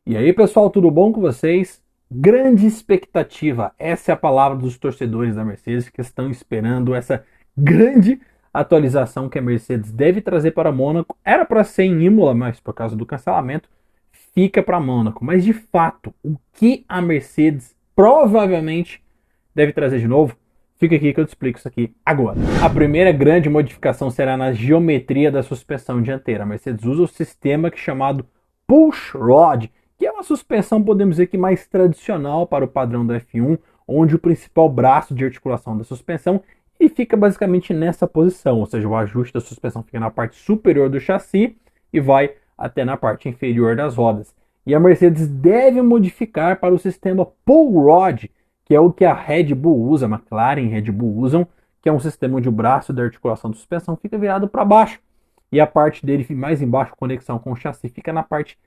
E aí, pessoal, tudo bom com vocês? Grande expectativa, essa é a palavra dos torcedores da Mercedes que estão esperando essa grande atualização que a Mercedes deve trazer para Mônaco. Era para ser em Imola, mas por causa do cancelamento, fica para Mônaco. Mas de fato, o que a Mercedes provavelmente deve trazer de novo? Fica aqui que eu te explico isso aqui agora. A primeira grande modificação será na geometria da suspensão dianteira. A Mercedes usa o sistema chamado Push Rod, que é uma suspensão, podemos dizer que mais tradicional para o padrão da F1, onde o principal braço de articulação da suspensão ele fica basicamente nessa posição, ou seja, o ajuste da suspensão fica na parte superior do chassi e vai até na parte inferior das rodas. E a Mercedes deve modificar para o sistema Pull Rod, que é o que a Red Bull usa, a McLaren e Red Bull usam, que é um sistema onde o braço da articulação da suspensão fica virado para baixo e a parte dele mais embaixo, conexão com o chassi, fica na parte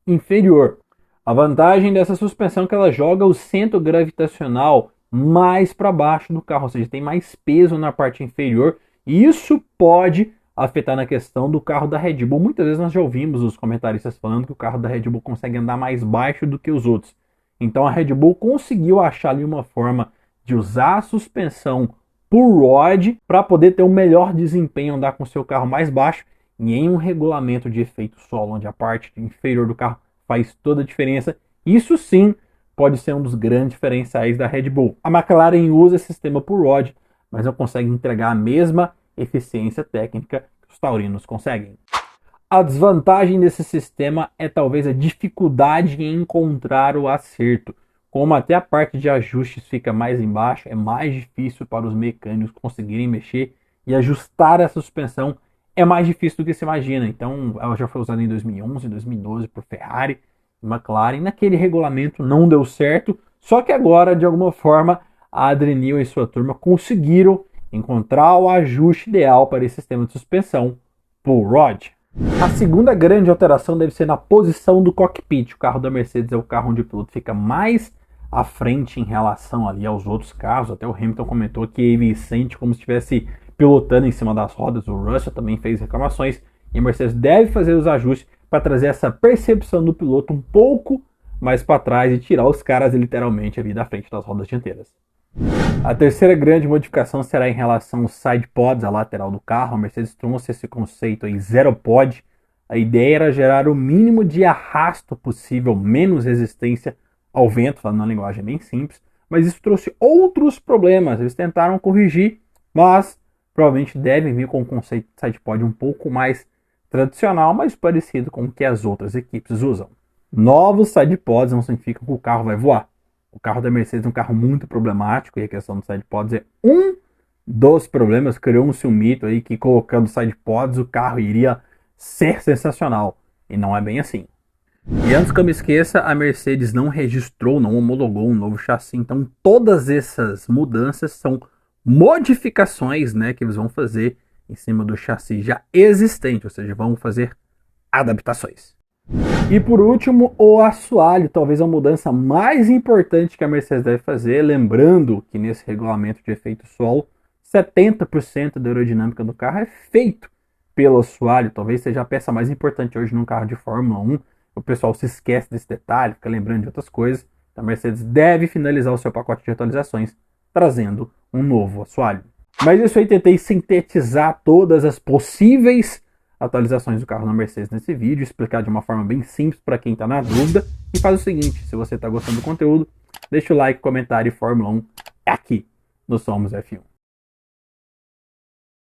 inferior. A vantagem dessa suspensão é que ela joga o centro gravitacional mais para baixo do carro, ou seja, tem mais peso na parte inferior, e isso pode afetar na questão do carro da Red Bull. Muitas vezes nós já ouvimos os comentaristas falando que o carro da Red Bull consegue andar mais baixo do que os outros. Então a Red Bull conseguiu achar ali uma forma de usar a suspensão por rod para poder ter um melhor desempenho, andar com o seu carro mais baixo, e em um regulamento de efeito solo, onde a parte inferior do carro faz toda a diferença. Isso sim pode ser um dos grandes diferenciais da Red Bull. A McLaren usa esse sistema por rod, mas não consegue entregar a mesma eficiência técnica que os taurinos conseguem. A desvantagem desse sistema é talvez a dificuldade em encontrar o acerto. Como até a parte de ajustes fica mais embaixo, é mais difícil para os mecânicos conseguirem mexer e ajustar a suspensão é mais difícil do que se imagina. Então, ela já foi usada em 2011, 2012 por Ferrari e McLaren. Naquele regulamento não deu certo, só que agora, de alguma forma, a Adrian Newey e sua turma conseguiram encontrar o ajuste ideal para esse sistema de suspensão pull rod. A segunda grande alteração deve ser na posição do cockpit. O carro da Mercedes é o carro onde o piloto fica mais à frente em relação ali aos outros carros. Até o Hamilton comentou que ele sente como se estivesse pilotando em cima das rodas. O Russell também fez reclamações e a Mercedes deve fazer os ajustes para trazer essa percepção do piloto um pouco mais para trás e tirar os caras literalmente ali da frente das rodas dianteiras. A terceira grande modificação será em relação aos side pods, a lateral do carro. A Mercedes trouxe esse conceito aí, zero pod. A ideia era gerar o mínimo de arrasto possível, menos resistência ao vento, falando uma linguagem bem simples, mas isso trouxe outros problemas. Eles tentaram corrigir, mas provavelmente devem vir com um conceito de sidepod um pouco mais tradicional, mas parecido com o que as outras equipes usam. Novos sidepods não significam que o carro vai voar. O carro da Mercedes é um carro muito problemático e a questão dos sidepods é um dos problemas. Criou-se um mito aí que colocando sidepods o carro iria ser sensacional, e não é bem assim. E antes que eu me esqueça, a Mercedes não registrou, não homologou um novo chassi, então todas essas mudanças são modificações, né, que eles vão fazer em cima do chassi já existente, ou seja, vão fazer adaptações. E por último, o assoalho, talvez a mudança mais importante que a Mercedes deve fazer, lembrando que nesse regulamento de efeito solo, 70% da aerodinâmica do carro é feito pelo assoalho, talvez seja a peça mais importante hoje num carro de Fórmula 1, o pessoal se esquece desse detalhe, fica lembrando de outras coisas, a Mercedes deve finalizar o seu pacote de atualizações trazendo um novo assoalho. Mas isso aí, tentei sintetizar todas as possíveis atualizações do carro na Mercedes nesse vídeo, explicar de uma forma bem simples para quem está na dúvida. E faz o seguinte, se você está gostando do conteúdo, deixa o like, comentário e Fórmula 1 aqui no Somos F1.